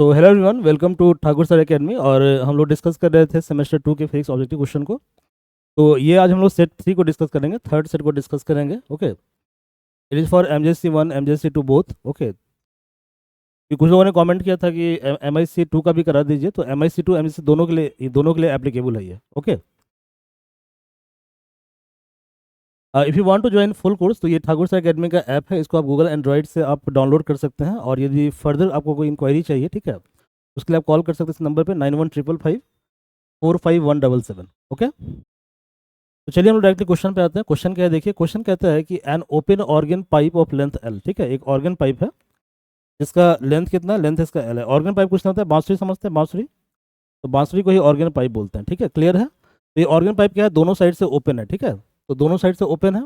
तो hello everyone, welcome to Thakur sir academy. और हम लोग डिस्कस कर रहे थे सेमेस्टर 2 के फिजिक्स ऑब्जेक्टिव क्वेश्चन को। तो ये आज हम लोग सेट 3 को डिस्कस करेंगे, थर्ड सेट को डिस्कस करेंगे। Okay, it is for MJC 1 MJC 2 both. Okay, कुछ लोगों ने कमेंट किया था कि MIC 2 का भी करा दीजिए, तो MIC 2 MIC दोनों के लिए एप्लीकेबल है ये। Okay, if you want to join full course तो ये ठाकुर सर एकेडमी का ऐप है, इसको आप गूगल एंड्रॉइड से आप डाउनलोड कर सकते हैं। और यदि फर्दर आपको कोई इंक्वायरी चाहिए, ठीक है, उसके लिए आप कॉल कर सकते हैं इस नंबर पे 9155545177। ओके, तो चलिए हम लोग डायरेक्टली क्वेश्चन पे आते हैं। क्वेश्चन क्या है, देखिए क्वेश्चन कहता है कि an open organ pipe of length L. ठीक है, एक ऑर्गन पाइप है जिसका लेंथ कितना है, लेंथ इसका एल है। ऑर्गन पाइप कुछ नहीं होता है, बांसुरी समझते हैं, बांसुरी। तो बांसुरी को ही ऑर्गन पाइप बोलते हैं। ठीक है, क्लियर है। तो ये ऑर्गन पाइप क्या है, दोनों साइड से ओपन है। ठीक है, तो दोनों साइड से ओपन है।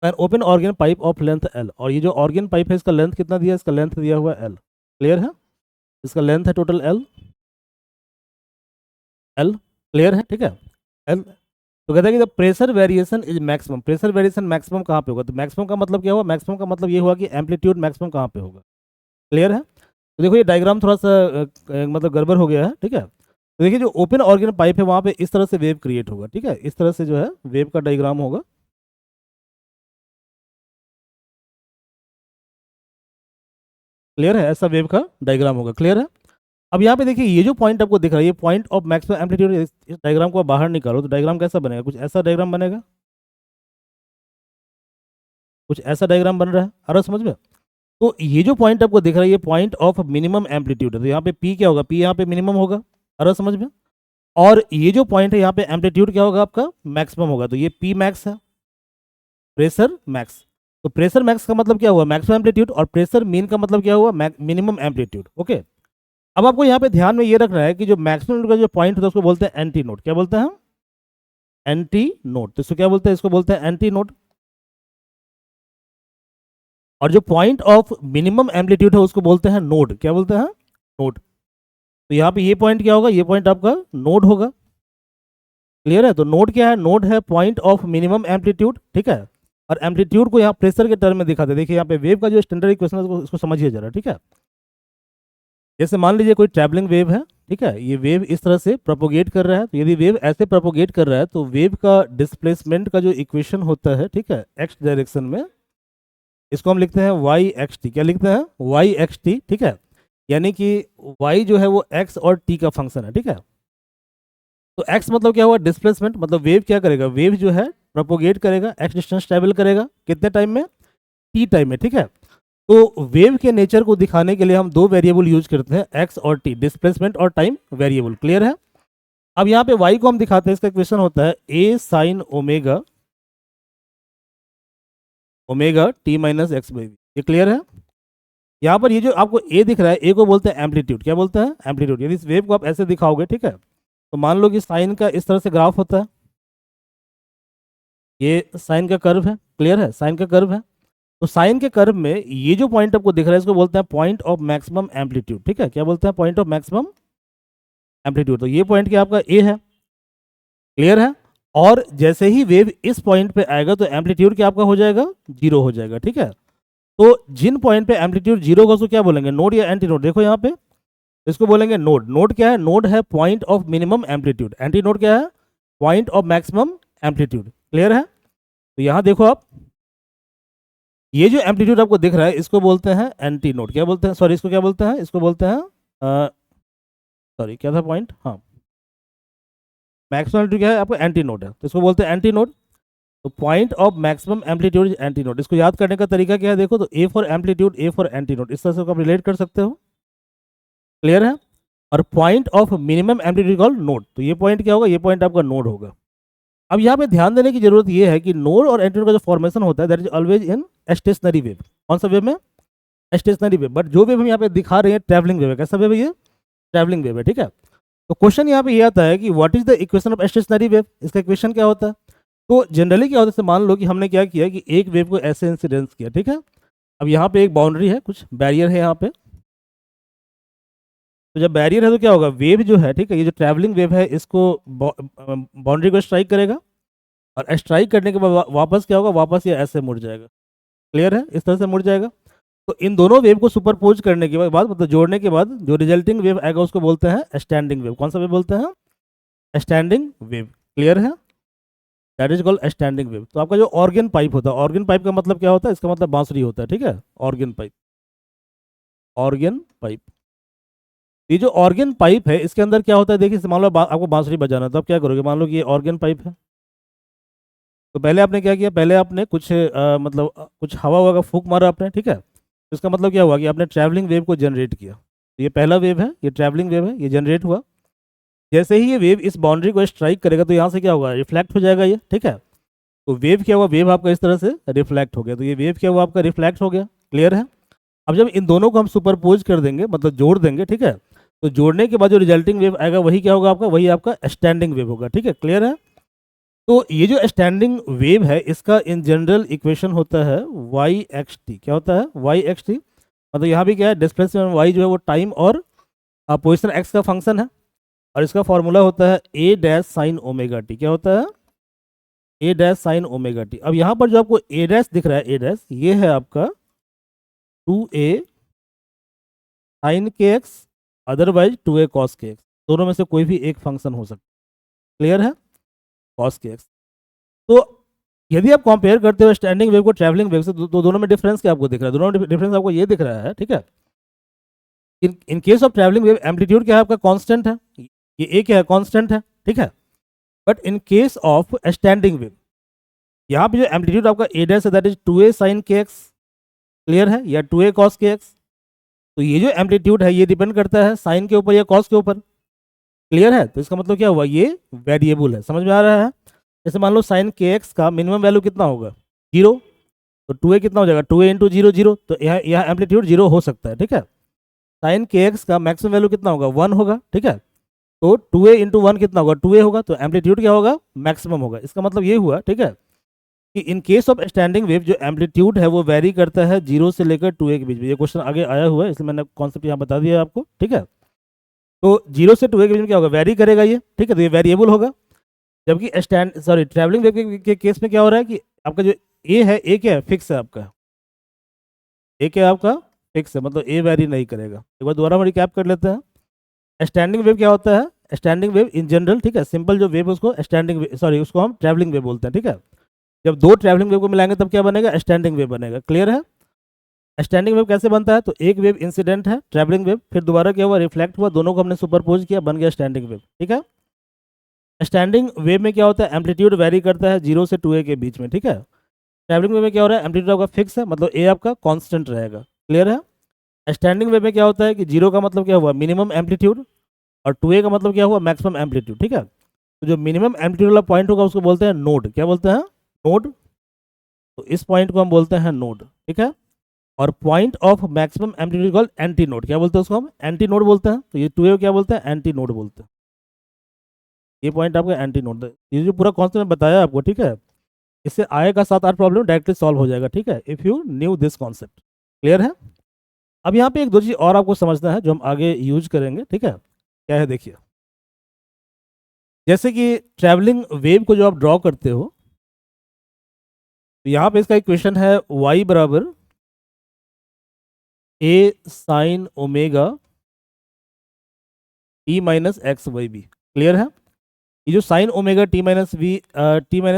An open organ pipe of length L, और ये जो ऑर्गन पाइप है इसका लेंथ कितना दिया है, इसका लेंथ दिया हुआ है एल। क्लियर है, इसका लेंथ है टोटल एल। एल क्लियर है, ठीक है। एल तो कहता है कि the pressure variation is maximum. Pressure variation maximum कहाँ पे होगा, तो मैक्सिमम का मतलब क्या हुआ, मैक्सिमम का मतलब ये हुआ कि एम्पलीट्यूड मैक्सिमम कहाँ पे होगा। क्लियर है। तो देखो ये डायग्राम थोड़ा सा मतलब गड़बड़ हो गया है। ठीक है, तो देखिए जो ओपन ऑर्गन पाइप है वहाँ पे इस तरह से वेव क्रिएट होगा। ठीक है, इस तरह से जो है वेव का डायग्राम होगा। क्लियर है, ऐसा वेव का डायग्राम होगा। क्लियर है। अब यहाँ पे देखिए ये जो पॉइंट आपको दिख रहा है, ये पॉइंट ऑफ मैक्सिमम एम्पलीट्यूड। इस डायग्राम को आप बाहर निकालो तो डायग्राम कैसा बनेगा, कुछ ऐसा डायग्राम बनेगा, कुछ ऐसा डायग्राम बन रहा है। आ रहा है समझ में। तो ये जो पॉइंट आपको दिख रहा है ये पॉइंट ऑफ मिनिमम एम्पलीट्यूड है। तो यहाँ पे पी क्या होगा, पी यहाँ पे मिनिमम होगा। आ रहा है समझ में। और ये जो पॉइंट है यहाँ पे एम्पलीट्यूड क्या होगा, आपका मैक्सिमम होगा। तो ये पी मैक्स है, प्रेशर मैक्स। तो प्रेशर मैक्स का मतलब क्या हुआ, मैक्सिमम एम्पलीट्यूड। और प्रेशर मीन का मतलब क्या हुआ, मिनिमम एम्पलीट्यूड। ओके, अब आपको यहाँ पे ध्यान में ये रखना है कि जो मैक्सिमम का जो पॉइंट होता है उसको बोलते हैं एंटी नोड। क्या बोलते हैं हम, एंटी नोड। तो इसको क्या बोलते हैं, इसको बोलते हैं एंटी नोड। और जो पॉइंट ऑफ मिनिमम एम्पलीट्यूड है उसको बोलते हैं नोड। क्या बोलते हैं, नोड। तो यहाँ पे ये पॉइंट क्या होगा, ये पॉइंट आपका नोड होगा। क्लियर है। तो नोड क्या है, नोड है पॉइंट ऑफ मिनिमम एम्पलीट्यूड। ठीक है, और एम्पलीट्यूड को यहाँ प्रेशर के टर्म में दिखाते हैं। देखिए यहाँ पे वेव का जो स्टैंडर्ड इक्वेशन है उसको समझिए जरा। ठीक है, जैसे मान लीजिए कोई ट्रैवलिंग वेव है। ठीक है, ये वेव इस तरह से प्रोपोगेट कर रहा है। तो यदि वेव ऐसे प्रोपोगेट कर रहा है तो वेव का डिस्प्लेसमेंट का जो इक्वेशन होता है, ठीक है, एक्स डायरेक्शन में, इसको हम लिखते हैं वाई एक्स टी। क्या लिखते हैं, वाई एक्स टी। ठीक है, यानी कि वाई जो है वो एक्स और टी का फंक्शन है। ठीक है, तो एक्स मतलब क्या हुआ, डिस्प्लेसमेंट। मतलब वेव क्या करेगा, वेव जो है प्रोपोगेट करेगा, एक्स डिस्टेंस ट्रेवल करेगा, कितने टाइम में, टी टाइम में। ठीक है, तो वेव के नेचर को दिखाने के लिए हम दो वेरिएबल यूज करते हैं, एक्स और टी, डिस्प्लेसमेंट और टाइम वेरिएबल। क्लियर है। अब यहाँ पे वाई को हम दिखाते हैं, इसका क्वेश्चन होता है A sine omega, omega T minus X by V. ये क्लियर है। यहाँ पर ये जो आपको ए दिख रहा है, ए को बोलते हैं एम्पलीट्यूड। क्या बोलते हैं, एम्पलीट्यूड। यदि इस वेव को आप ऐसे दिखाओगे, ठीक है, तो मान लो कि साइन का इस तरह से ग्राफ होता है, ये साइन का कर्व है। क्लियर है, साइन का कर्व है। तो साइन के कर्व में ये जो पॉइंट आपको दिख रहा है इसको बोलते हैं पॉइंट ऑफ मैक्सिमम एम्पलीट्यूड। ठीक है, क्या बोलते हैं, पॉइंट ऑफ मैक्सिमम एम्पलीट्यूड। तो ये पॉइंट क्या आपका ए है। क्लियर है। और जैसे ही वेव इस पॉइंट पे आएगा तो एम्पलीट्यूड क्या आपका हो जाएगा, जीरो हो जाएगा। ठीक है, तो जिन पॉइंट पे एम्पलीट्यूड जीरो होगा उसको क्या बोलेंगे, नोड या एंटी नोड। देखो यहाँ पे इसको बोलेंगे नोड। नोड क्या है, नोड है point of minimum amplitude. Anti node क्या है, point of maximum amplitude. Clear है। तो यहाँ देखो आप, ये जो एम्पलीट्यूड आपको दिख रहा है इसको बोलते हैं एंटी नोड। क्या बोलते हैं, सॉरी, इसको क्या बोलते हैं, इसको बोलते हैं, सॉरी क्या था पॉइंट, हाँ, मैक्सिमम एम्पलीट्यूड क्या है आपको, एंटी नोड है, तो इसको बोलते हैं एंटी नोड। तो point of maximum amplitude is anti node. इसको याद करने का तरीका क्या है, देखो, तो A for amplitude, A for anti node, इस तरह से आप रिलेट कर सकते हो। क्लियर है। और point of minimum amplitude called node. तो ये पॉइंट क्या होगा, ये पॉइंट आपका नोड होगा। अब यहाँ पे ध्यान देने की जरूरत ये है कि नोड और एंटी नोड का जो फॉर्मेशन होता है that is always in stationary wave. कौन सा वेव में, स्टेशनरी वेव। बट जो वेव हम यहाँ पे दिखा रहे हैं ट्रैवलिंग वेव है। कैसा वेव है ये, ट्रैवलिंग वेव है। ठीक है, तो क्वेश्चन यहाँ पे ये आता है कि what is the equation of stationary wave. इसका इक्वेशन क्या होता है। तो जनरली क्या होता है, जैसे मान लो कि हमने क्या किया कि एक वेव को ऐसे इंसिडेंस किया। ठीक है, अब यहाँ पे एक बाउंड्री है, कुछ बैरियर है यहाँ पे। तो जब बैरियर है तो क्या होगा, वेव जो है, ठीक है, ये जो ट्रैवलिंग वेव है इसको बाउंड्री को स्ट्राइक करेगा, और स्ट्राइक करने के बाद वापस क्या होगा, वापस ये ऐसे मुड़ जाएगा। क्लियर है, इस तरह से मुड़ जाएगा। तो इन दोनों वेव को सुपरपोज करने के बाद मतलब जोड़ने के बाद जो रिजल्टिंग वेव आएगा उसको बोलते हैं स्टैंडिंग वेव। कौन सा वेव बोलते हैं? Standing wave. क्लियर है? That is called standing wave. तो आपका जो ऑर्गन पाइप होता है, ऑर्गन पाइप का मतलब क्या होता है? इसका मतलब बांसुरी होता है, ठीक है, ऑर्गन पाइप। ऑर्गन पाइप, ये जो ऑर्गन पाइप है इसके अंदर क्या होता है? देखिए, मान लो आपको बांसुरी बजाना है, तो आप क्या करोगे? मान लो कि ये ऑर्गन पाइप है, तो पहले आपने क्या किया? पहले आपने कुछ मतलब कुछ हवा ववा का फूंक मारा आपने, ठीक है। तो इसका मतलब क्या हुआ कि आपने ट्रैवलिंग वेव को जनरेट किया। तो ये पहला वेव है, ये ट्रैवलिंग वेव है, ये जनरेट हुआ। जैसे ही ये वेव इस बाउंड्री को स्ट्राइक करेगा तो यहाँ से क्या होगा? रिफ्लेक्ट हो जाएगा ये, ठीक है। तो वेव क्या हुआ? वेव आपका इस तरह से रिफ्लेक्ट हो गया, तो ये वेव क्या हुआ? आपका रिफ्लेक्ट हो गया। क्लियर है? अब जब इन दोनों को हम सुपरपोज कर देंगे, मतलब जोड़ देंगे, ठीक है, तो जोड़ने के बाद जो रिजल्टिंग वेव आएगा वही क्या होगा आपका? वही आपका स्टैंडिंग वेव होगा, ठीक है। क्लियर है? तो ये जो स्टैंडिंग वेव है इसका इन जनरल इक्वेशन होता है वाई एक्स टी। क्या होता है? Y X T. मतलब यहाँ भी क्या है? डिस्प्लेसमेंट वाई जो है वो टाइम और पोजिशन एक्स का फंक्शन है, और इसका फॉर्मूला होता है ए डैश साइन ओमेगा टी। क्या होता है? ए डैश साइन ओमेगा टी। अब यहाँ पर जो आपको ए डैश दिख रहा है, ए डैश, ये है आपका 2a साइन के एक्स, अदरवाइज 2a कॉस के एक्स। दोनों में से कोई भी एक फंक्शन हो सकता है। क्लियर है? कॉस के एक्स। तो यदि आप कंपेयर करते हो स्टैंडिंग वेव को ट्रैवलिंग वेव से, तो दोनों में डिफरेंस क्या आपको दिख रहा है? दोनों में डिफरेंस आपको ये दिख रहा है, ठीक है। In case of travelling wave amplitude क्या है आपका? कांस्टेंट है, ये ए क्या है? कांस्टेंट है, ठीक है। But in case of standing wave, यहाँ पे जो एम्पलीट्यूड आपका ए डैश है दैट इज 2a साइन के एक्स, क्लियर है, या 2a कॉस के एक्स। तो ये जो एम्पलीट्यूड है ये डिपेंड करता है साइन के ऊपर या कॉस के ऊपर। क्लियर है? तो इसका मतलब क्या हुआ? ये वेरिएबल है। समझ में आ रहा है? जैसे मान लो साइन के एक्स का मिनिमम वैल्यू कितना होगा? 0। तो 2a कितना हो जाएगा? 2a into 0 0। तो यहाँ एम्पलीट्यूड 0 हो सकता है, ठीक है। साइन के एक्स का मैक्सिमम वैल्यू कितना होगा? 1 होगा, ठीक है। तो 2a इंटू 1 कितना होगा? 2a होगा। तो एम्पलीट्यूड क्या होगा? मैक्सिमम होगा। इसका मतलब ये हुआ, ठीक है, कि in case of standing wave जो एम्पलीट्यूड है वो वेरी करता है 0 से लेकर 2a के बीच में। ये क्वेश्चन आगे आया हुआ है, इसलिए मैंने कॉन्सेप्ट यहाँ बता दिया आपको, ठीक है। तो 0 से 2a के बीच में क्या होगा? वेरी करेगा ये, ठीक है। तो ये वेरिएबल होगा। जबकि ट्रैवलिंग वेव के केस में क्या हो रहा है कि आपका जो ए है, ए क्या है? फिक्स है आपका। ए क्या है आपका? फिक्स है, मतलब ए वेरी नहीं करेगा। एक बार दोबारा हम रिकैप कर लेते हैं। स्टैंडिंग वेव क्या होता है? स्टैंडिंग वेव इन जनरल, ठीक है, सिंपल जो वेव उसको स्टैंडिंग सॉरी उसको हम ट्रैवलिंग वेव बोलते हैं, ठीक है। जब दो ट्रैवलिंग वेव को मिलाएंगे तब क्या बनेगा? स्टैंडिंग वेव बनेगा। क्लियर है? स्टैंडिंग वेव कैसे बनता है? तो एक वेव इंसिडेंट है ट्रैवलिंग वेव, फिर दोबारा क्या हुआ? रिफ्लेक्ट हुआ, दोनों को हमने सुपरपोज किया, बन गया स्टैंडिंग वेव, ठीक है। स्टैंडिंग वेव में क्या होता है? एम्पलीट्यूड वेरी करता है 0 से 2a के बीच में, ठीक है। ट्रैवलिंग वेव में क्या हो रहा है? एम्पलीट्यूड आपका फिक्स है, मतलब ए आपका कांस्टेंट रहेगा। क्लियर है? स्टैंडिंग वेव में क्या होता है कि 0 का मतलब क्या हुआ? मिनिमम एम्पलीट्यूड, और 2a का मतलब क्या हुआ? मैक्सिमम एम्पलीट्यूड, ठीक है। तो जो मिनिमम एम्पलीट्यूड वाला पॉइंट होगा उसको बोलते हैं नोड। क्या बोलते हैं? नोड। तो इस पॉइंट को हम बोलते हैं नोड, ठीक है। और point of maximum amplitude called anti node. क्या बोलते हैं उसको? हम एंटी नोड बोलते हैं। तो ये 2a क्या बोलते हैं? एंटी नोड बोलते हैं। ये पॉइंट आपका एंटी नोड है। ये जो पूरा कॉन्सेप्ट मैं बताया आपको, ठीक है, इससे आएगा 7-8 प्रॉब्लम डायरेक्टली सॉल्व हो जाएगा, ठीक है, if you new this concept. Clear है? अब यहाँ पे एक दो चीज़ और आपको समझना है जो हम आगे यूज करेंगे, ठीक है। क्या है? देखिए, जैसे कि ट्रैवलिंग वेव को जो आप ड्रॉ करते हो, तो यहाँ पे इसका इक्वेशन है y बराबर a sine omega T minus X Y B. Clear है? ये जो sine omega T minus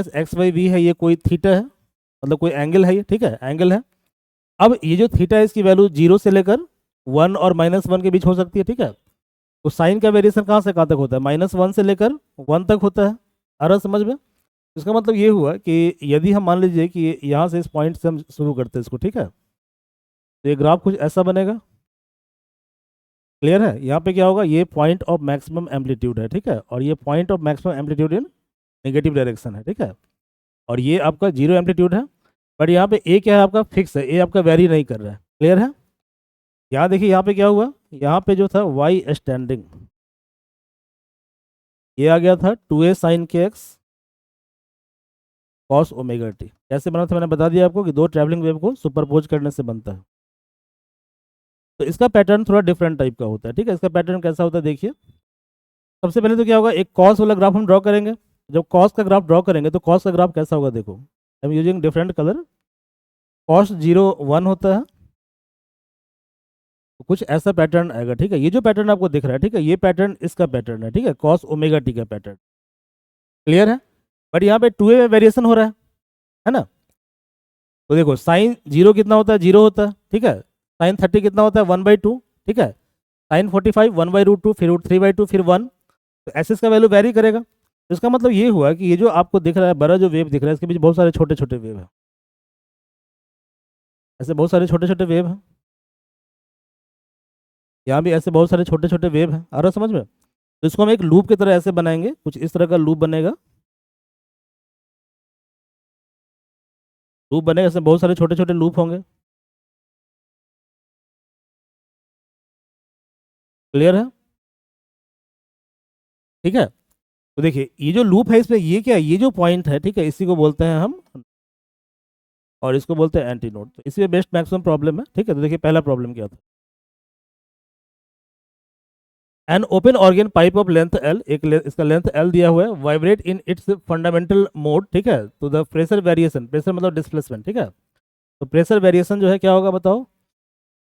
X Y B है, ये कोई थीटा है, मतलब कोई एंगल है ये, ठीक है, एंगल है। अब ये जो थीटा है इसकी वैल्यू 0 से लेकर 1 और -1 के बीच हो सकती है, ठीक है। तो साइन का वेरिएशन कहाँ से कहाँ तक होता है? -1 से लेकर 1 तक होता है। आ रहा समझ में? इसका मतलब ये हुआ कि यदि हम मान लीजिए कि यहाँ से इस पॉइंट से हम शुरू करते हैं इसको, ठीक है, तो ये ग्राफ कुछ ऐसा बनेगा। क्लियर है? यहाँ पे क्या होगा? ये पॉइंट ऑफ मैक्सिमम एम्पलीट्यूड है, ठीक है, और ये point of maximum amplitude in negative direction है, ठीक है, और ये आपका 0 एम्पलीट्यूड है। बट यहाँ पे ए क्या है? आपका फिक्स है, ए आपका वेरी नहीं कर रहा है। क्लियर है? यहाँ देखिए, यहाँ पे क्या हुआ? यहाँ पे जो था वाई स्टैंडिंग, ये आ गया था 2a साइन के एक्स कॉस ओमेगा टी। कैसे बना था मैंने बता दिया आपको कि दो ट्रैवलिंग वेव को सुपरपोज करने से बनता है। तो इसका पैटर्न थोड़ा डिफरेंट टाइप का होता है, ठीक है। इसका पैटर्न कैसा होता है? देखिए, सबसे पहले तो क्या होगा? एक कॉस वाला ग्राफ हम ड्रॉ करेंगे। जब कॉस का ग्राफ ड्रॉ करेंगे तो कॉस का ग्राफ कैसा होगा? देखो, I am using different colour. Cos 0 1 होता है, तो कुछ ऐसा पैटर्न आएगा, ठीक है। ये जो पैटर्न आपको दिख रहा है, ठीक है, ये पैटर्न इसका पैटर्न है, ठीक है, कॉस ओमेगा टी का पैटर्न। क्लियर है। बट यहाँ पे 2a में वेरिएशन हो रहा है ना। तो देखो साइन 0 कितना होता है, 0 होता है, ठीक है। साइन 30 कितना होता है, 1/2, ठीक है। साइन 45 1/√2, फिर √3/2, फिर 1। तो ऐसे इसका वैल्यू वेरी करेगा। तो इसका मतलब ये हुआ कि ये जो आपको दिख रहा है बड़ा जो वेव दिख रहा है, इसके बीच बहुत सारे छोटे छोटे वेव है, ऐसे बहुत सारे छोटे छोटे वेव हैं। यहाँ भी ऐसे बहुत सारे छोटे छोटे वेव हैं, आ रहा समझ में। तो इसको हम एक लूप की तरह ऐसे बनाएंगे, कुछ इस तरह का लूप बनेगा। लूप बनेगा, इसमें बहुत सारे छोटे छोटे लूप होंगे। क्लियर है, ठीक है। तो देखिए ये जो लूप है इसमें ये क्या है, ये जो पॉइंट है, ठीक है, इसी को बोलते हैं हम, और इसको बोलते हैं एंटी नोड। तो इसी में बेस्ट मैक्सिमम प्रॉब्लम है, ठीक है। तो देखिए पहला प्रॉब्लम क्या था, an open organ pipe of length L, इसका लेंथ एल दिया हुआ है, vibrate in its fundamental mode, ठीक है। तो द प्रेशर वेरिएशन, प्रेशर मतलब डिस्प्लेसमेंट, ठीक है। तो प्रेशर वेरिएशन जो है क्या होगा बताओ।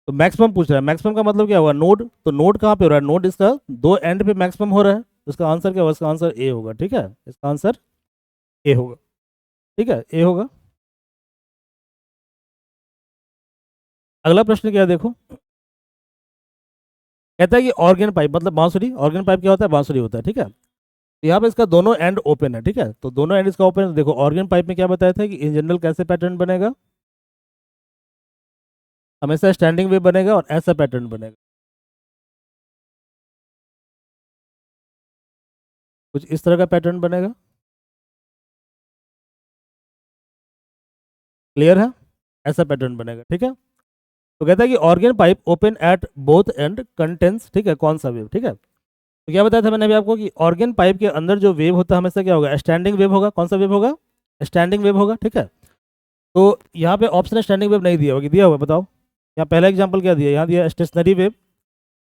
तो मैक्सिमम पूछ रहा है, मैक्सिमम का मतलब क्या होगा, नोड। तो नोड कहाँ पे हो रहा है, नोड इसका दो एंड पे मैक्सिमम हो रहा है। तो इसका आंसर क्या होगा, इसका आंसर ए होगा, ठीक है। इसका आंसर ए होगा, ठीक है, ए होगा। अगला प्रश्न क्या है देखो, कहता है कि ऑर्गन पाइप मतलब बांसुरी, ऑर्गन पाइप क्या होता है, बांसुरी होता है, ठीक है। तो यहाँ पे इसका दोनों एंड ओपन है, ठीक है। तो दोनों एंड इसका ओपन है। देखो ऑर्गन पाइप में क्या बताया था कि इन जनरल कैसे पैटर्न बनेगा, हमेशा स्टैंडिंग वेव बनेगा और ऐसा पैटर्न बनेगा, कुछ इस तरह का पैटर्न बनेगा। क्लियर है, ऐसा पैटर्न बनेगा, ठीक है। तो कहता है कि organ pipe open at both and contains, ठीक है, कौन सा वेव, ठीक है। तो क्या बताया था मैंने अभी आपको कि ऑर्गन पाइप के अंदर जो वेव होता है हमेशा क्या होगा, स्टैंडिंग वेव होगा। कौन सा वेव होगा, स्टैंडिंग वेव होगा, ठीक है। तो यहाँ पे ऑप्शन स्टैंडिंग वेव नहीं दिया होगा, दिया हुआ बताओ। यहाँ पहला एग्जाम्पल क्या दिया, यहाँ दिया स्टेशनरी वेव,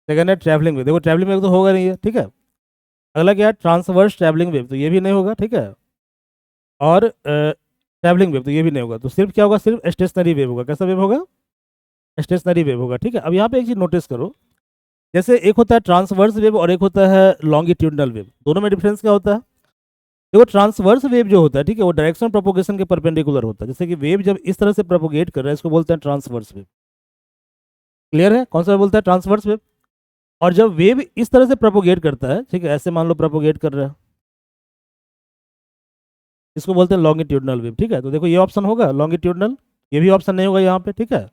सेकंड है ट्रैवलिंग वेव। देखो ट्रैवलिंग वेव तो होगा नहीं है, ठीक है। अगला क्या है, ट्रांसवर्स ट्रैवलिंग वेव, तो ये भी नहीं होगा, ठीक है। और ट्रैवलिंग वेव तो ये भी नहीं होगा। तो सिर्फ क्या होगा, सिर्फ स्टेशनरी वेव होगा। कैसा वेव होगा, स्टेशनरी वेव होगा, ठीक है। अब यहाँ पे एक चीज नोटिस करो, जैसे एक होता है ट्रांसवर्स वेव और एक होता है लॉन्गिट्यूडनल वेव, दोनों में डिफरेंस क्या होता है। देखो ट्रांसवर्स वेव जो होता है, ठीक है, वो डायरेक्शन प्रोपोगेशन के परपेंडिकुलर होता है। जैसे कि वेव जब इस तरह से प्रोपोगेट कर रहा है, इसको बोलते हैं ट्रांसवर्स वेव। क्लियर है, कौन सा बोलता है, ट्रांसवर्स वेव। और जब वेव इस तरह से प्रोपोगेट करता है, ठीक है, ऐसे मान लो प्रोपोगेट कर रहा है, इसको बोलते हैं लॉन्गिट्यूडनल वेव, ठीक है। तो देखो ये ऑप्शन होगा लॉन्गिट्यूडनल, ये भी ऑप्शन नहीं होगा यहाँ पे, ठीक है।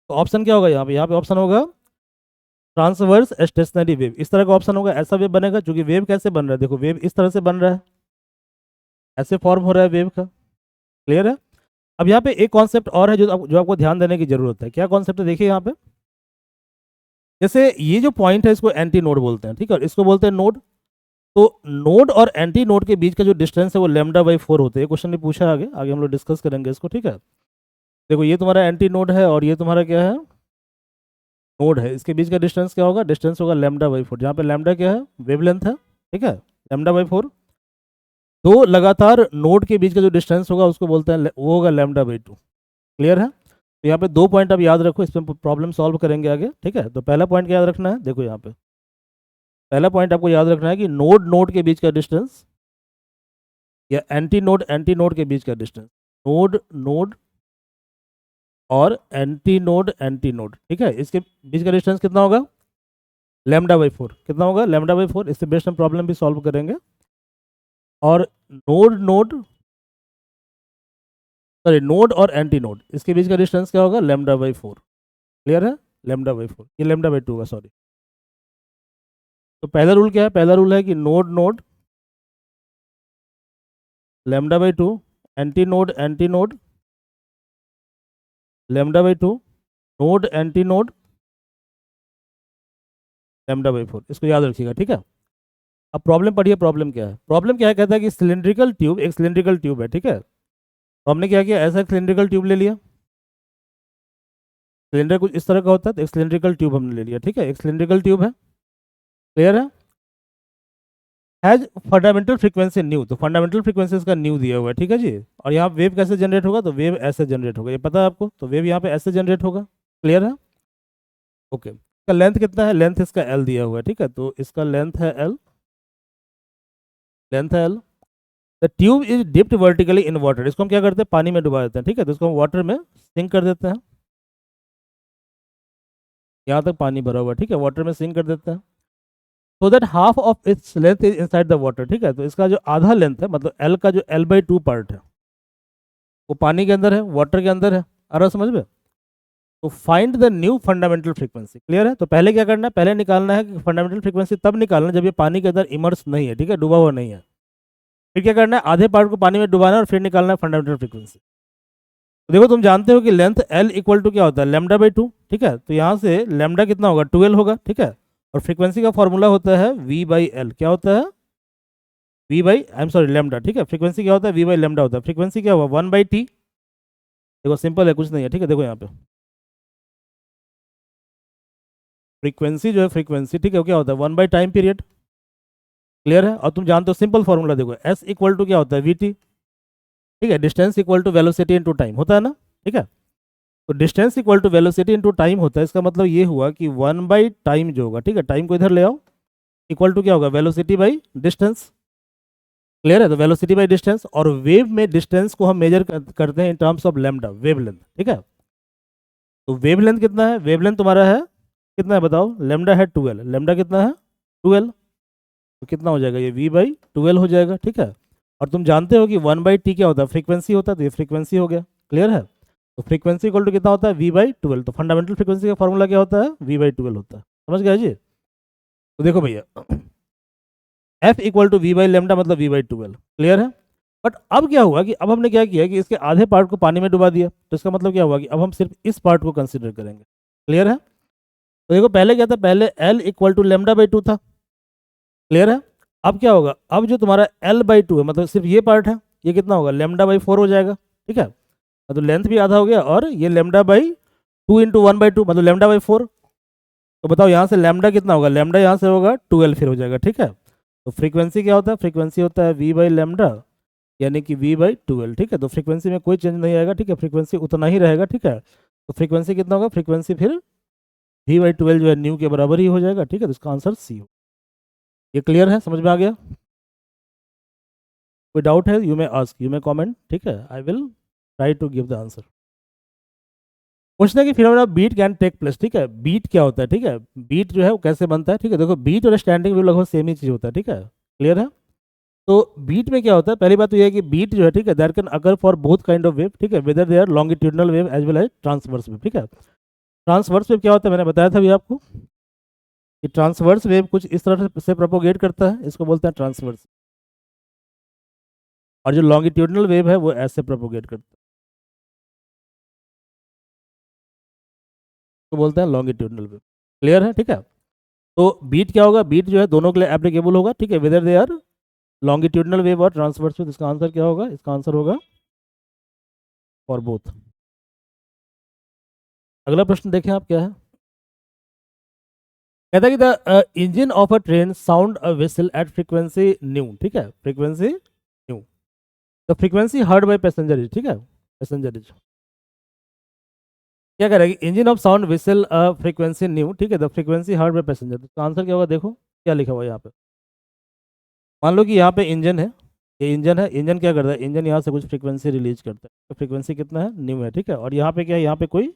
तो ऑप्शन क्या होगा यहाँ पे, ऑप्शन होगा ट्रांसवर्स स्टेशनरी वेव, इस तरह का ऑप्शन होगा। ऐसा वेव बनेगा, क्योंकि वेव कैसे बन रहा है, देखो वेव इस तरह से बन रहा है, ऐसे फॉर्म हो रहा है वेव का। क्लियर है। अब यहाँ पे एक कॉन्सेप्ट और है जो आपको ध्यान देने की जरूरत है। क्या कॉन्सेप्ट है, देखिए यहाँ पे, जैसे ये जो पॉइंट है इसको एंटी नोड बोलते हैं, ठीक है, और इसको बोलते हैं नोड। तो नोड और एंटी नोड के बीच का जो डिस्टेंस है वो λ/4 होता है। क्वेश्चन ने पूछा, आगे आगे हम लोग डिस्कस करेंगे इसको, ठीक है। देखो ये तुम्हारा एंटी नोड है और ये तुम्हारा क्या है, नोड है। इसके बीच का डिस्टेंस क्या होगा, डिस्टेंस होगा λ/4, जहाँ पे लैम्डा क्या है, वेवलेंथ है, ठीक है, λ/4। दो लगातार नोड के बीच का जो डिस्टेंस होगा उसको बोलते हैं वो होगा λ/2। क्लियर है। तो यहाँ पे दो पॉइंट आप याद रखो, इसमें प्रॉब्लम सॉल्व करेंगे आगे, ठीक है। तो पहला पॉइंट क्या याद रखना है, देखो यहाँ पे पहला पॉइंट आपको याद रखना है कि नोड नोड के बीच का डिस्टेंस या एंटी नोड के बीच का डिस्टेंस, नोड नोड और एंटी नोड, ठीक है, इसके बीच का डिस्टेंस कितना होगा, λ/4। कितना होगा, λ/4। इससे बेस्ट हम प्रॉब्लम भी सॉल्व करेंगे। और नोड और एंटी नोड, इसके बीच का डिस्टेंस क्या होगा, λ/4। क्लियर है, λ/4, ये λ/2 होगा, सॉरी। तो पहला रूल क्या है, पहला रूल है कि node node λ/2, antinode λ/2, node antinode λ/4। इसको याद रखिएगा, ठीक है। अब प्रॉब्लम पढ़िए, प्रॉब्लम क्या है, कहता है कि सिलेंड्रिकल ट्यूब, एक सिलेंड्रिकल ट्यूब है, ठीक है। तो हमने क्या किया, ऐसा सिलेंड्रिकल ट्यूब ले लिया। सिलेंडर कुछ इस तरह का होता है, तो एक सिलेंड्रिकल ट्यूब हमने ले लिया, ठीक है, एक सिलेंड्रिकल ट्यूब है। क्लियर है। हैज फंडामेंटल फ्रीक्वेंसी न्यू, तो फंडामेंटल फ्रीक्वेंसी इसका न्यू दिया हुआ है, ठीक है जी। और यहाँ वेव कैसे जनरेट होगा, तो वेव ऐसे जनरेट होगा, ये पता है आपको। तो वेव यहाँ पे ऐसे जनरेट होगा। क्लियर है, ओके। इसका लेंथ कितना है, लेंथ इसका एल दिया हुआ है, ठीक है, तो इसका लेंथ है एल, लेंथ है L. The tube is dipped vertically in water, इसको हम क्या करते हैं, पानी में डुबा देते हैं, ठीक है, तो इसको हम वाटर में सिंक कर देते हैं, यहाँ तक पानी भरा हुआ है, ठीक है, वाटर में सिंक कर देते हैं। So that half of its length is inside the water, ठीक है, तो इसका जो आधा लेंथ है, मतलब एल का जो L/2 पार्ट है वो पानी के अंदर है, वाटर के अंदर है, आ रहा समझ में। तो find the new fundamental frequency, clear है। तो पहले क्या करना है, पहले निकालना है कि फंडामेंटल फ्रीक्वेंसी तब निकालना है जब ये पानी के अंदर इमर्स नहीं है, ठीक है, डूबा हुआ नहीं है। फिर क्या करना है, आधे पार्ट को पानी में डुबाना है और फिर निकालना है फंडामेंटल फ्रीक्वेंसी। तो देखो तुम जानते हो कि लेंथ एल इक्वल टू क्या होता है, λ/2, ठीक है, तो यहाँ से लैम्डा कितना होगा, 12 होगा, ठीक है, और फ्रीक्वेंसी का फॉर्मूला होता है V/L, क्या होता है, लैम्डा, ठीक है, फ्रीक्वेंसी क्या होता है, V/λ होता है, फ्रीक्वेंसी क्या हुआ 1/T। देखो सिंपल है, कुछ नहीं है, ठीक है, देखो यहाँ पे फ्रीक्वेंसी जो है, फ्रीक्वेंसी, ठीक है, क्या होता है 1 टाइम पीरियड, क्लियर है। और तुम जानते हो सिंपल फॉर्मूला, देखो S इक्वल टू क्या होता है VT, ठीक है, distance equal to velocity into time होता है ना, ठीक है, तो distance equal to velocity into time होता है, इसका मतलब ये हुआ कि 1/टाइम जो होगा, ठीक है, टाइम को इधर ले आओ, इक्वल टू क्या होगा, वेलोसिटी बाई डिस्टेंस, क्लियर है। तो वेलोसिटी बाई डिस्टेंस, और वेव में डिस्टेंस को हम मेजर करते हैं in terms of lambda, wave length, ठीक है। तो वेव लेंथ कितना है, वेव लेंथ तुम्हारा है कितना है बताओ, लैम्डा है 12, लैम्डा कितना है 12, तो कितना हो जाएगा ये V/12 हो जाएगा, ठीक है। और तुम जानते हो कि 1/T क्या होता है, फ्रीक्वेंसी होता है, तो ये फ्रीक्वेंसी हो गया, क्लियर है। तो फ्रीक्वेंसी इक्वल टू कितना होता है V/12, तो फंडामेंटल फ्रीक्वेंसी का फॉर्मूला क्या होता है V/12 होता है, समझ गया जी। तो देखो भैया F इक्वल टू V/λ मतलब V/12, क्लियर है। बट अब क्या हुआ कि अब हमने क्या किया कि इसके आधे पार्ट को पानी में डुबा दिया, तो इसका मतलब क्या हुआ कि अब हम सिर्फ इस पार्ट को कंसिडर करेंगे, क्लियर है। तो देखो पहले क्या था, पहले L इक्वल टू λ/2 था, क्लियर है। अब क्या होगा, अब जो तुम्हारा L/2 है, मतलब सिर्फ ये पार्ट है, ये कितना होगा λ/4 हो जाएगा, ठीक है, तो लेंथ भी आधा हो गया, और ये λ/2 इंटू 1/2 मतलब λ/4। तो बताओ यहाँ से लैम्डा कितना होगा, लैम्डा यहाँ से होगा 12 फिर हो जाएगा, ठीक है। तो फ्रीक्वेंसी क्या होता है, फ्रीक्वेंसी होता है V/λ यानी कि V/12, ठीक है। तो फ्रीक्वेंसी में कोई चेंज नहीं आएगा, ठीक है, फ्रीक्वेंसी उतना ही रहेगा, ठीक है। तो फ्रीक्वेंसी कितना होगा, फ्रीक्वेंसी फिर V/12 जो है न्यू के बराबर ही हो जाएगा, ठीक है, तो इसका आंसर सी हो। ये क्लियर है, समझ में आ गया, कोई डाउट है you may ask, you may comment, ठीक है, I will try to give the answer. Question है कि phenomena beat can take place, ठीक है, बीट क्या होता है, ठीक है, बीट जो है वो कैसे बनता है, ठीक है, देखो बीट और स्टैंडिंग वेव लगभग सेम ही चीज़ होता है, ठीक है, क्लियर है। तो बीट में क्या होता है, पहली बात तो यह है कि बीट जो है, ठीक है, that can occur for both kind of wave, ठीक है, whether they are longitudinal wave as well as transverse wave, ठीक है। ट्रांसवर्स वेव क्या होता है, मैंने बताया था अभी आपको कि ट्रांसवर्स वेव कुछ इस तरह से प्रोपोगेट करता है, इसको बोलते हैं ट्रांसवर्स, और जो लॉन्गिट्यूडनल वेव है वो ऐसे प्रोपोगेट करता है, तो बोलते हैं लॉन्गिट्यूडनल वेव, क्लियर है, ठीक है। तो बीट क्या होगा, बीट जो है दोनों के लिए एप्लीकेबल होगा, ठीक है, whether they are longitudinal wave और ट्रांसवर्स वेव। इसका आंसर क्या होगा, इसका आंसर होगा फॉर बोथ। अगला प्रश्न देखें आप क्या है, कहता है कि the engine of a train sound a whistle at frequency nu, ठीक है, frequency nu, the frequency heard by passenger is, ठीक है, पैसेंजर इज क्या करेगी, engine of sound whistle frequency nu, ठीक है, the frequency heard by passenger, तो answer क्या होगा, देखो क्या लिखा हुआ है यहाँ पे। मान लो कि यहाँ पे इंजन है, ये इंजन है, इंजन क्या करता है, इंजन यहाँ से कुछ फ्रीक्वेंसी रिलीज करता है, तो फ्रीक्वेंसी कितना है न्यू है, ठीक है, और यहाँ पे क्या है, यहाँ पे कोई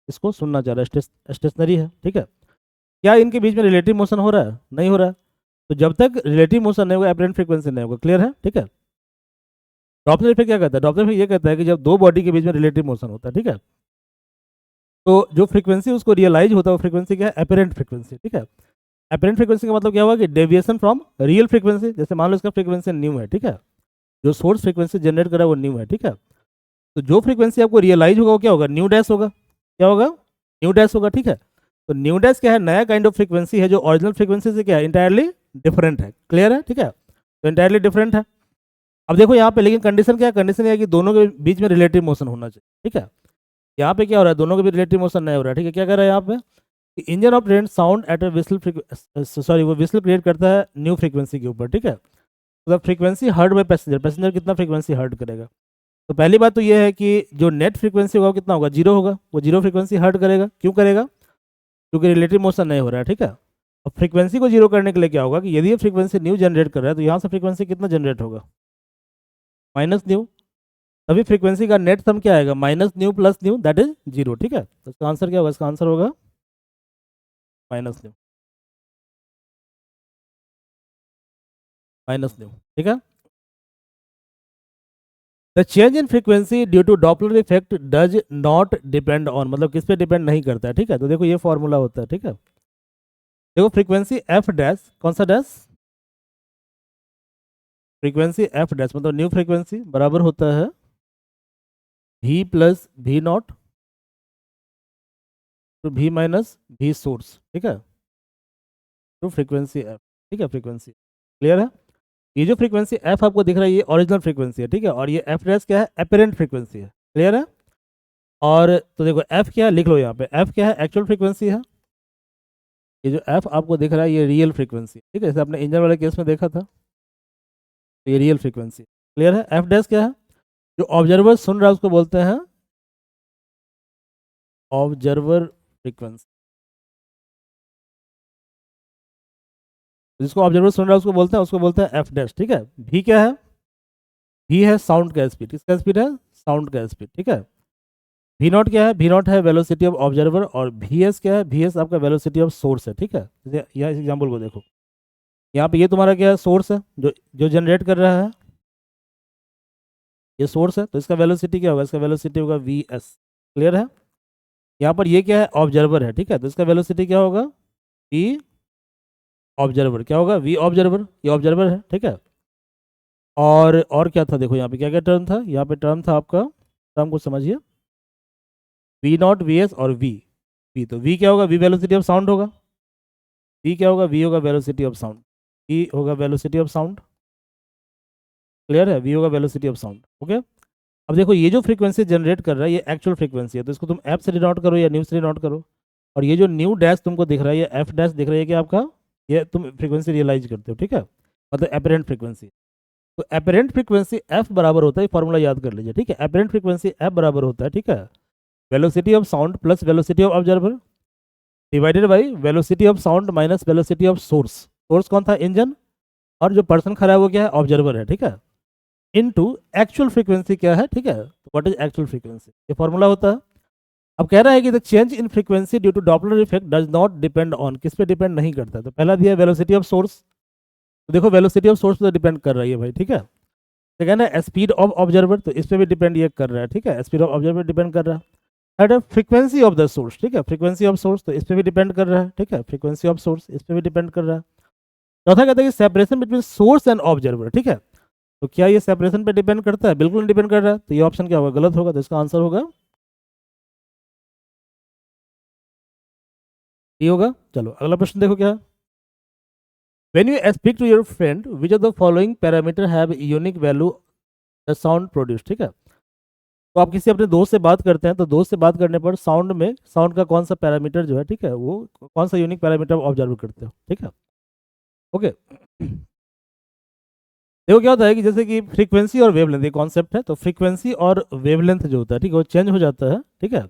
इसको सुनना चाह रहा है, स्टेशनरी है, ठीक है। क्या इनके बीच में रिलेटिव मोशन हो रहा है, नहीं हो रहा है, तो जब तक रिलेटिव मोशन नहीं होगा एपरेंट फ्रीक्वेंसी नहीं होगा, क्लियर है, ठीक है। डॉपलर इफेक्ट क्या कहता है, डॉपलर इफेक्ट ये कहता है कि जब दो बॉडी के बीच में रिलेटिव मोशन होता है, ठीक है, तो जो फ्रीक्वेंसी उसको रियलाइज होता है वो फ्रीक्वेंसी क्या है, एपरेंट फ्रीक्वेंसी, ठीक है। एपरेंट फ्रीक्वेंसी का मतलब क्या हुआ कि डेविएशन फ्रॉम रियल फ्रीक्वेंसी, जैसे मान लो इसका फ्रीक्वेंसी न्यू है, ठीक है, जो सोर्स फ्रीक्वेंसी जनरेट करा है वो न्यू है, ठीक है, तो जो फ्रीक्वेंसी आपको रियलाइज होगा वो क्या होगा, न्यू डैश होगा, क्या होगा, न्यू डैश होगा, ठीक है। तो न्यू डैश क्या है, नया काइंड ऑफ फ्रीक्वेंसी है जो ओरिजिनल फ्रीक्वेंसी से क्या है, इंटायरली डिफरेंट है, क्लियर है, ठीक है, तो इंटायरली डिफरेंट है। अब देखो यहाँ पे लेकिन कंडीशन क्या है, कंडीशन यह है कि दोनों के बीच में रिलेटिव मोशन होना चाहिए, ठीक है। यहाँ पे क्या हो रहा है, दोनों के बीच रिलेटिव मोशन नहीं हो रहा है, ठीक है। क्या कर रहा है यहाँ पे, engine of train sound at a whistle, sorry वो विसल क्रिएट करता है न्यू फ्रीक्वेंसी के ऊपर, ठीक है, तो frequency heard by passenger, passenger कितना फ्रीक्वेंसी हर्ड करेगा, तो पहली बात तो ये है कि जो नेट फ्रीक्वेंसी होगा वो कितना होगा, जीरो होगा, वो जीरो फ्रीक्वेंसी हर्ट करेगा, क्यों करेगा, क्योंकि रिलेटिव मोशन नहीं हो रहा है, ठीक है। अब फ्रीक्वेंसी को जीरो करने के लिए क्या होगा कि यदि ये फ्रीक्वेंसी न्यू जनरेट कर रहा है तो यहाँ से फ्रीक्वेंसी कितना जनरेट होगा, माइनस न्यू। तभी फ्रीक्वेंसी का नेट सम क्या आएगा, minus new plus knew that is zero, ठीक है। तो इसका आंसर क्या होगा, इसका आंसर होगा माइनस न्यू, माइनस न्यू, ठीक है। The change in frequency due to Doppler effect does not depend on, मतलब किस पे डिपेंड नहीं करता है, ठीक है। तो देखो ये फॉर्मूला होता है, ठीक है। देखो फ्रीक्वेंसी एफ डैश, कौन सा डैश, फ्रीक्वेंसी एफ डैश मतलब न्यू फ्रीक्वेंसी बराबर होता है v plus V naught to v minus V source, ठीक है, टू फ्रीक्वेंसी एफ, ठीक है। फ्रीक्वेंसी क्लियर है। ये जो फ्रीक्वेंसी एफ आपको दिख रहा है ये ओरिजिनल फ्रीक्वेंसी है, ठीक है। और ये एफ डैश क्या है, एपरेंट फ्रीक्वेंसी है, क्लियर है। और तो देखो एफ क्या है, लिख लो यहाँ पे, एफ क्या है, एक्चुअल फ्रीक्वेंसी है। ये जो एफ आपको दिख रहा है ये रियल फ्रीक्वेंसी, ठीक है, जैसे आपने इंजन वाले केस में देखा था, तो ये रियल फ्रीक्वेंसी क्लियर है। एफ डैश क्या है, जो ऑब्जर्वर सुन रहा है उसको बोलते हैं ऑब्जर्वर फ्रीक्वेंसी, जिसको ऑब्जर्वर सुन रहा है उसको बोलते हैं एफ डैश, ठीक है। भी क्या है, भी है साउंड का स्पीड, किसका स्पीड है, साउंड का स्पीड, ठीक है। वी नॉट क्या है, वी नॉट है वेलोसिटी ऑफ ऑब्जर्वर, और वी एस क्या है, वी एस आपका वेलोसिटी ऑफ सोर्स है, ठीक है। यह एग्जाम्पल को देखो, यहाँ पे ये तुम्हारा क्या है, सोर्स है जो जो जनरेट कर रहा है, ये सोर्स है, तो इसका वेलोसिटी क्या होगा, इसका वेलोसिटी होगा वी एस, क्लियर है। यहाँ पर ये क्या है, ऑब्जर्वर है, ठीक है, तो इसका वेलोसिटी क्या होगा, वी ऑब्जर्वर, क्या होगा, वी ऑब्जर्वर, ये ऑब्जर्वर है, ठीक है। और क्या था, देखो यहाँ पे क्या क्या टर्म था, यहाँ पे टर्म था आपका, टर्म को समझिए, वी नॉट वी एस और वी तो वी क्या होगा, वी वेलोसिटी ऑफ साउंड होगा, वी क्या होगा, वी होगा वेलोसिटी ऑफ साउंड, वी होगा वेलोसिटी ऑफ साउंड, क्लियर है, वी होगा वेलोसिटी ऑफ साउंड, ओके। अब देखो ये जो फ्रीक्वेंसी जनरेट कर रहा है ये एक्चुअल फ्रीक्वेंसी है, तो इसको तुम एफ से डिनोट करो या न्यू से डिनोट करो। और ये जो न्यू डैश तुमको दिख रहा है ये एफ डैश दिख रहा है कि आपका, ये तुम फ्रीक्वेंसी रियलाइज करते हो, ठीक है, मतलब एपरेंट फ्रीक्वेंसी। तो एपरेंट फ्रीक्वेंसी एफ बराबर होता है, फॉर्मूला याद कर लीजिए, ठीक है। एपरेंट फ्रीक्वेंसी एफ बराबर होता है, ठीक है, velocity of sound plus velocity of observer divided by velocity of sound minus velocity of source. Source कौन था, इंजन, और जो पर्सन खड़ा है वो क्या है, ऑब्जर्वर है, ठीक है, इनटू एक्चुअल फ्रीक्वेंसी क्या है, ठीक है, व्हाट इज एक्चुअल फ्रीक्वेंसी, ये फॉर्मूला होता है। अब कह रहा है कि the change in frequency due to Doppler effect does not depend on, किस पे डिपेंड नहीं करता, तो पहला दिया है वेलोसिटी ऑफ सोर्स, तो देखो वेलोसिटी ऑफ सोर्स पे डिपेंड कर रही है भाई, ठीक है। सेकंड है स्पीड ऑफ ऑब्जर्वर, तो इस पे भी डिपेंड ये कर रहा है, ठीक है, स्पीड ऑफ ऑब्जर्वर डिपेंड कर रहा है। थर्ड है फ्रीक्वेंसी ऑफ द सोर्स, ठीक है, फ्रीक्वेंसी ऑफ सोर्स, तो इस पे भी डिपेंड कर रहा है, ठीक है, फ्रीक्वेंसी ऑफ सोर्स इस पे भी डिपेंड कर रहा है। चौथा कहता है कि separation between source and observer, ठीक है, तो क्या ये सेपरेशन पे डिपेंड करता है, बिल्कुल नहीं डिपेंड कर रहा है, तो ये ऑप्शन क्या होगा, गलत होगा, तो इसका आंसर होगा ये होगा। चलो अगला प्रश्न देखो क्या है, when you speak to your friend which of the following parameter have unique value the sound produced, ठीक है। तो आप किसी अपने दोस्त से बात करते हैं तो दोस्त से बात करने पर साउंड में साउंड का कौन सा पैरामीटर जो है, ठीक है, वो कौन सा यूनिक पैरामीटर ऑब्जर्व करते हो, ठीक है, ओके। देखो क्या होता है कि जैसे कि फ्रीक्वेंसी और वेवलेंथ ये कॉन्सेप्ट है, तो फ्रीक्वेंसी और वेवलेंथ जो होता है, ठीक है, वो चेंज हो जाता है, ठीक है,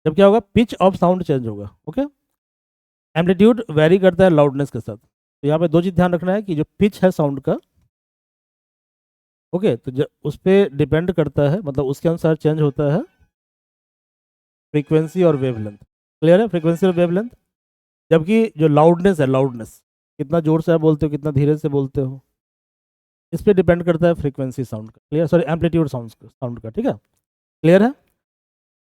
जब क्या होगा, पिच ऑफ साउंड चेंज होगा, ओके। एम्पलीट्यूड वेरी करता है लाउडनेस के साथ, तो यहाँ पे दो चीज़ ध्यान रखना है कि जो पिच है साउंड का, ओके, तो उस पर डिपेंड करता है, मतलब उसके अनुसार चेंज होता है फ्रीक्वेंसी और वेवलेंथ, क्लियर है, फ्रीक्वेंसी और वेवलेंथ। जबकि जो लाउडनेस है, लाउडनेस कितना जोर से आप बोलते हो, कितना धीरे से बोलते हो, इस पर डिपेंड करता है फ्रीक्वेंसी साउंड का, क्लियर, सॉरी एम्पलीट्यूड साउंड का, ठीक है, क्लियर है।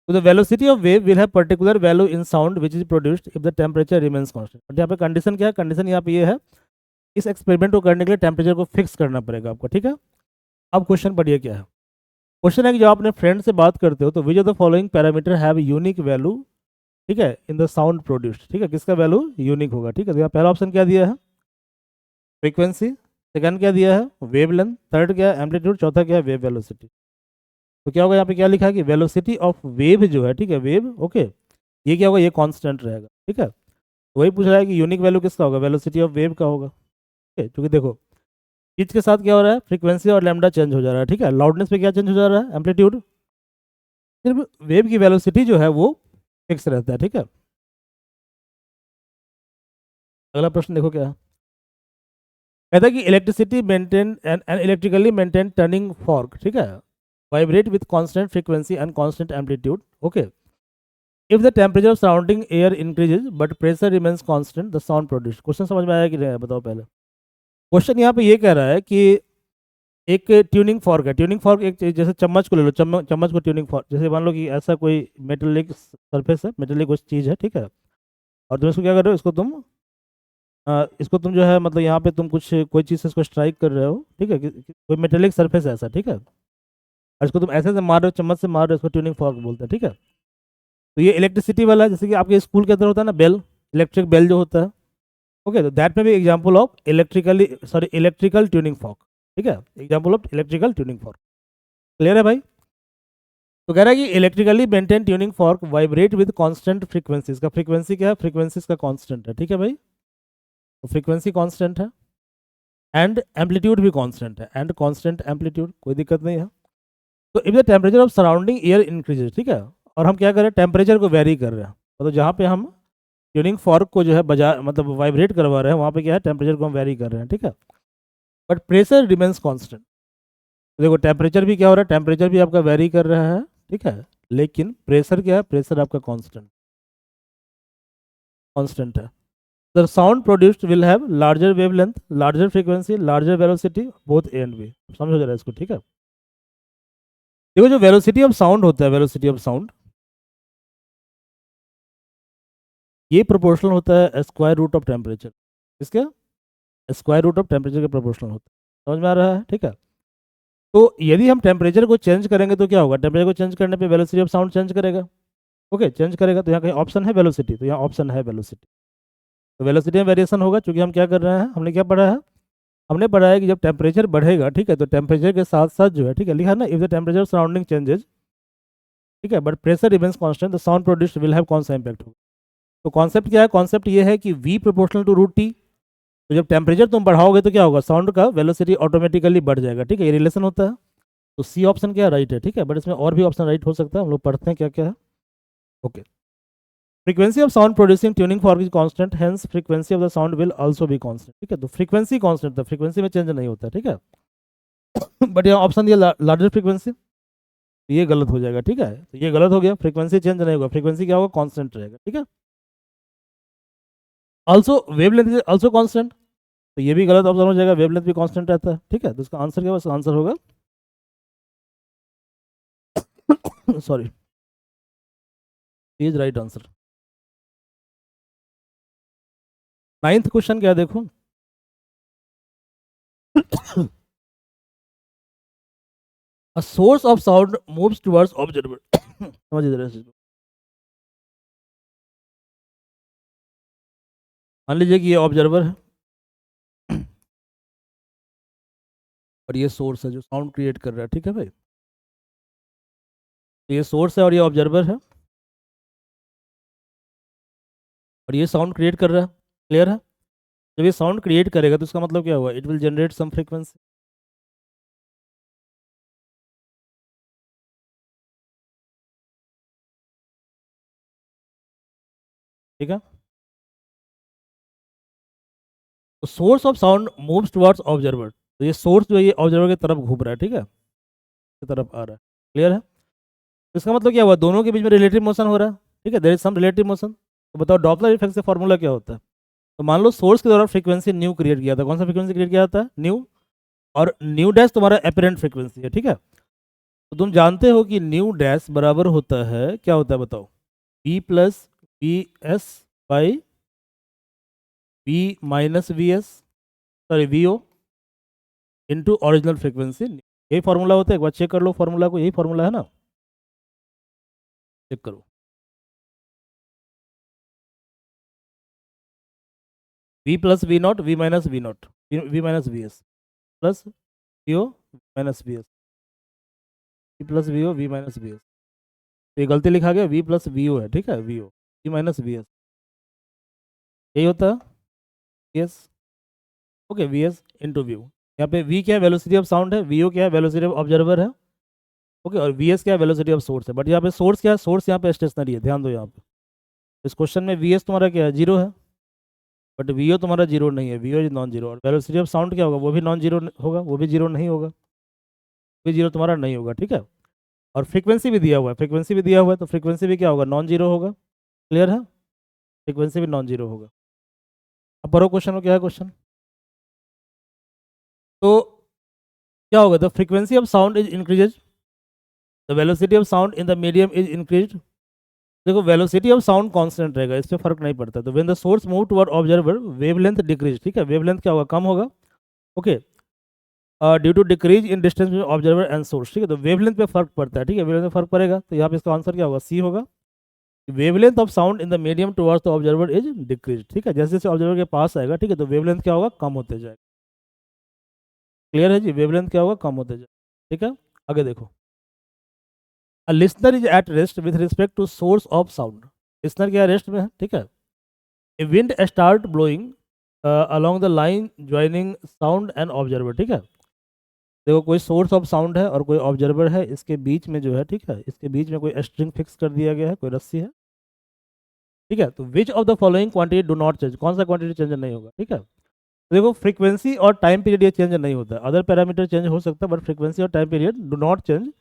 तो the velocity of wave will have particular value in sound which is produced if the temperature remains constant, but यहाँ पे कंडीशन क्या है, कंडीशन यहाँ पे ये है, इस एक्सपेरिमेंट को करने के लिए टेम्परेचर को फिक्स करना पड़ेगा आपको, ठीक है। अब क्वेश्चन पढ़िए क्या है, क्वेश्चन है कि जब आप अपने फ्रेंड से बात करते हो तो which of the following parameter have unique value, ठीक है, इन द साउंड प्रोड्यूस्ड, ठीक है, किसका वैल्यू यूनिक होगा, ठीक है। तो यहाँ पहला ऑप्शन क्या दिया है, फ्रीक्वेंसी, सेकंड क्या दिया है, वेवलेंथ, थर्ड क्या है, एम्पलीट्यूड, चौथा क्या है, वेव वेलोसिटी। तो क्या होगा, यहाँ पे क्या लिखा है कि वेलोसिटी ऑफ वेव जो है, ठीक है, वेव, ओके, ये क्या होगा, ये कांस्टेंट रहेगा, ठीक है। तो वही पूछ रहा है कि यूनिक वैल्यू किसका होगा, वेलोसिटी ऑफ वेव का होगा, ठीक है, क्योंकि देखो पिच के साथ क्या हो रहा है, फ्रीक्वेंसी और लैम्डा चेंज हो जा रहा है, ठीक है, लाउडनेस पे क्या चेंज हो जा रहा है, एम्पलीट्यूड, सिर्फ वेव की वेलोसिटी जो है वो फिक्स रहता है, ठीक है। अगला प्रश्न देखो क्या है। कहता है कि electricity maintain an electrically maintain turning fork, ठीक है, vibrate with constant frequency and constant amplitude, okay. If the temperature of surrounding air increases but pressure remains constant, the sound produced. Question समझ में आया कि नहीं, बताओ पहले। क्वेश्चन यहाँ पे ये कह रहा है कि एक ट्यूनिंग फॉर्क है। ट्यूनिंग फॉर्क एक जैसे चम्मच को ले लो, चम्मच को ट्यूनिंग फॉर्क, जैसे मान लो कि ऐसा कोई मेटेलिक सरफेस है, मेटेलिक कुछ चीज़ है, ठीक है, और तुम इसको क्या कर रहे हो, इसको तुम जो है मतलब यहाँ पे तुम कुछ कोई चीज़ से इसको स्ट्राइक कर रहे हो, ठीक है, कोई मेटेलिक सरफेस है ऐसा, ठीक है, और इसको तुम ऐसे से मार रहे हो, चम्मच से मार रहे हो, इसको ट्यूनिंग फॉर्क बोलते हैं, ठीक है। तो ये इलेक्ट्रिसिटी वाला है, जैसे कि आपके स्कूल के अंदर होता है ना बेल, इलेक्ट्रिक बेल जो होता है, ओके, तो दैट में भी example of electrical tuning fork, ठीक है, example of electrical tuning fork. Clear है भाई। तो कह रहा है कि electrically maintain tuning fork vibrate with constant frequency. इसका फ्रीक्वेंसी क्या है, फ्रीक्वेंसी इसका कांस्टेंट है, ठीक है भाई, तो फ्रीक्वेंसी कांस्टेंट है एंड एम्पलीट्यूड भी कांस्टेंट है, एंड कांस्टेंट एम्पलीट्यूड, कोई दिक्कत नहीं है। तो if the temperature of surrounding air increases, ठीक है, और हम क्या कर रहे हैं, टेम्परेचर को वेरी कर रहे हैं, तो जहाँ पे हम ट्यूनिंग फॉर्क को जो है बजा मतलब वाइब्रेट करवा रहे हैं, वहाँ पे क्या है, टेम्परेचर को हम वेरी कर रहे हैं, ठीक है, बट प्रेशर रिमेन्स कांस्टेंट। देखो टेम्परेचर भी क्या हो रहा है, टेम्परेचर भी आपका वेरी कर रहा है, ठीक है, लेकिन प्रेशर क्या है, प्रेशर आपका कांस्टेंट कांस्टेंट है। The sound produced will have larger wavelength, larger frequency, larger velocity, both A and B. समझो जरा इसको, ठीक है। देखो जो वेलोसिटी ऑफ साउंड होता है, वेलोसिटी ऑफ साउंड ये प्रोपोर्शनल होता है स्क्वायर रूट ऑफ टेम्परेचर। इसके स्क्वायर रूट ऑफ टेम्परेचर के प्रोपोर्शनल होता है। समझ में आ रहा है, ठीक है। तो यदि हम टेम्परेचर को चेंज करेंगे तो क्या होगा, टेम्परेचर को चेंज करने पे वेलोसिटी ऑफ साउंड चेंज करेगा, ओके, चेंज करेगा। तो यहाँ कहीं ऑप्शन है वेलोसिटी, तो यहाँ ऑप्शन है वेलोसिटी, तो वेलोसिटी में वेरिएशन होगा। क्योंकि हम क्या कर रहे हैं, हमने क्या पढ़ा है, हमने पढ़ा है कि जब टेम्परेचर बढ़ेगा, ठीक है, तो टेम्परेचर के साथ साथ जो है, ठीक है, लिखा ना, if the temperature surrounding changes, ठीक है, but pressure remains constant, the sound produced will have कौन सा इंपैक्ट होगा। तो कॉन्सेप्ट क्या है, कॉन्सेप्ट ये है कि v proportional to root T. तो जब टेम्परेचर तुम बढ़ाओगे तो क्या होगा, साउंड का वेलोसिटी ऑटोमेटिकली बढ़ जाएगा, ठीक है, ये रिलेशन होता है। तो सी ऑप्शन क्या राइट है, ठीक है, बट इसमें और भी ऑप्शन राइट हो सकता है, हम लोग पढ़ते हैं क्या क्या है, okay. Frequency of sound producing tuning fork is constant, hence frequency of the sound will also be constant, ठीक है। तो फ्रीक्वेंसी कांस्टेंट था, फ्रीक्वेंसी में चेंज नहीं होता, ठीक है। बट यहाँ ऑप्शन दिया लार्जर फ्रीक्वेंसी, तो ये गलत हो जाएगा, ठीक है, तो ये गलत हो गया, फ्रीक्वेंसी चेंज नहीं होगा, फ्रीक्वेंसी क्या होगा, कांस्टेंट रहेगा, ठीक है। Also wavelength is also constant, तो ये भी गलत ऑप्शन हो जाएगा, वेवलेंथ भी कांस्टेंट रहता है, ठीक है। तो इसका आंसर क्या होगा, आंसर होगा sorry, is right answer. Ninth question क्या है, देखो a source of sound moves towards observer. समझिए जरा इस चीज़ को। मान लीजिए कि ये ऑब्जर्वर है और ये सोर्स है जो साउंड क्रिएट कर रहा है, ठीक है भाई। तो ये सोर्स है और ये ऑब्जर्वर है और ये साउंड क्रिएट कर रहा है, क्लियर है। जब ये साउंड क्रिएट करेगा तो इसका मतलब क्या हुआ, it will generate some frequency, ठीक है। तो source of sound moves towards observer, तो ये सोर्स जो है ये ऑब्जर्वर की तरफ घूम रहा है, ठीक है, की तरफ आ रहा है, क्लियर है। तो इसका मतलब क्या हुआ, दोनों के बीच में रिलेटिव मोशन हो रहा है, ठीक है, there is some relative motion. तो बताओ डॉपलर इफेक्ट से फॉर्मूला क्या होता है। तो मान लो सोर्स के द्वारा फ्रीक्वेंसी न्यू क्रिएट किया था, कौन सा फ्रीक्वेंसी क्रिएट किया था, न्यू, और न्यू डैश तुम्हारा एपरेंट फ्रीक्वेंसी है, ठीक है। तो तुम जानते हो कि न्यू डैश बराबर होता है, क्या होता है बताओ, V plus V S by V minus V S, sorry V O into original frequency. यही फॉर्मूला होता है, एक बार चेक कर लो फॉर्मूला को, यही फॉर्मूला है ना, चेक करो। V plus V naught, V minus V naught, V minus V S plus V O minus V S, V plus V O V minus V S. तो ये गलती लिखा गया, वी प्लस वी ओ है, ठीक है, V O V minus V S, यही होता है S, okay, V S into V O. यहाँ पे वी क्या है, वेलोसिटी ऑफ साउंड है, वी ओ क्या है, वेलोसिटी ऑफ ऑब्जर्वर है, ओके, और वी एस क्या है, वेलोसिटी ऑफ सोर्स है। बट यहाँ पे सोर्स क्या है, सोर्स यहाँ पे स्टेशनरी है, ध्यान दो यहाँ पे। इस क्वेश्चन में वी एस तुम्हारा क्या है, जीरो है, बट वीओ तुम्हारा जीरो नहीं है, वीओ इज नॉन जीरो। और वेलोसिटी ऑफ साउंड क्या होगा, वो भी नॉन जीरो होगा, वो भी जीरो नहीं होगा, वो भी जीरो तुम्हारा नहीं होगा, ठीक है। और फ्रीक्वेंसी भी दिया हुआ है, फ्रीक्वेंसी भी दिया हुआ है, तो फ्रीक्वेंसी भी क्या होगा, नॉन जीरो होगा। क्लियर है, फ्रीक्वेंसी भी नॉन जीरो होगा। अब पढ़ो क्वेश्चन में क्या है क्वेश्चन। तो क्या होगा, the frequency of sound is increases, the velocity of sound in the medium is increase. देखो वेलोसिटी ऑफ साउंड कांस्टेंट रहेगा, इस पे फर्क नहीं पड़ता। तो when the source move toward observer wavelength decrease, ठीक है, वेवलेंथ क्या होगा, कम होगा। Okay, due to decrease in distance between observer and source, ठीक है। तो वेवलेंथ पे फर्क पड़ता है, ठीक है, वेवलेंथ पे फर्क पड़ेगा। तो यहाँ पे इसका आंसर क्या होगा, सी होगा। Wavelength of sound in the medium towards the observer is decrease, ठीक है। जैसे जैसे ऑब्जर्वर के पास आएगा, ठीक है, तो वेवलेंथ क्या होगा, कम होते जाएगा। क्लियर है जी, वेवलेंथ क्या होगा, कम होते जाएगा, ठीक है। आगे देखो, a listener is at rest with respect to source of sound. Listener क्या रेस्ट में है, ठीक है। A wind start blowing along the line joining sound and observer, ठीक है। देखो कोई सोर्स ऑफ साउंड है और कोई ऑब्जर्वर है, इसके बीच में जो है, ठीक है, इसके बीच में कोई स्ट्रिंग फिक्स कर दिया गया है, कोई रस्सी है, ठीक है। तो which of the following quantity do not change, कौन सा क्वांटिटी चेंज नहीं होगा, ठीक है। तो देखो फ्रीक्वेंसी और टाइम पीरियड ये चेंज नहीं होता है, अदर पैरामीटर चेंज हो सकता है बट फ्रीक्वेंसी और time period do not change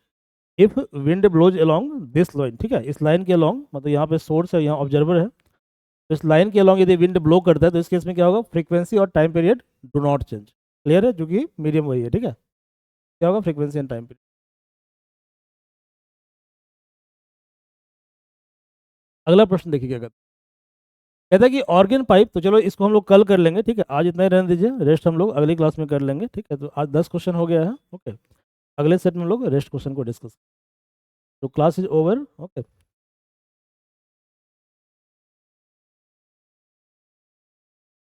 if wind blows along this line, ठीक है। इस लाइन के अलोंग, मतलब यहाँ पे सोर्स है, यहाँ ऑब्जर्वर है, तो इस लाइन के अलोंग यदि विंड ब्लो करता है तो इस केस में क्या होगा, फ्रीक्वेंसी और time period do not change. Clear है, जो कि मीडियम वही है, ठीक है। क्या होगा, फ्रीक्वेंसी एंड टाइम पीरियड। अगला प्रश्न देखिए क्या कहता है। कहता है कि ऑर्गन पाइप, तो चलो इसको हम लोग कल कर लेंगे, ठीक है, आज इतना ही रहने दीजिए, रेस्ट हम लोग अगली क्लास में कर लेंगे, ठीक है। तो आज 10 क्वेश्चन हो गया है, ओके। अगले सेट में हम लोग रेस्ट क्वेश्चन को डिस्कस, तो क्लास इज ओवर, ओके।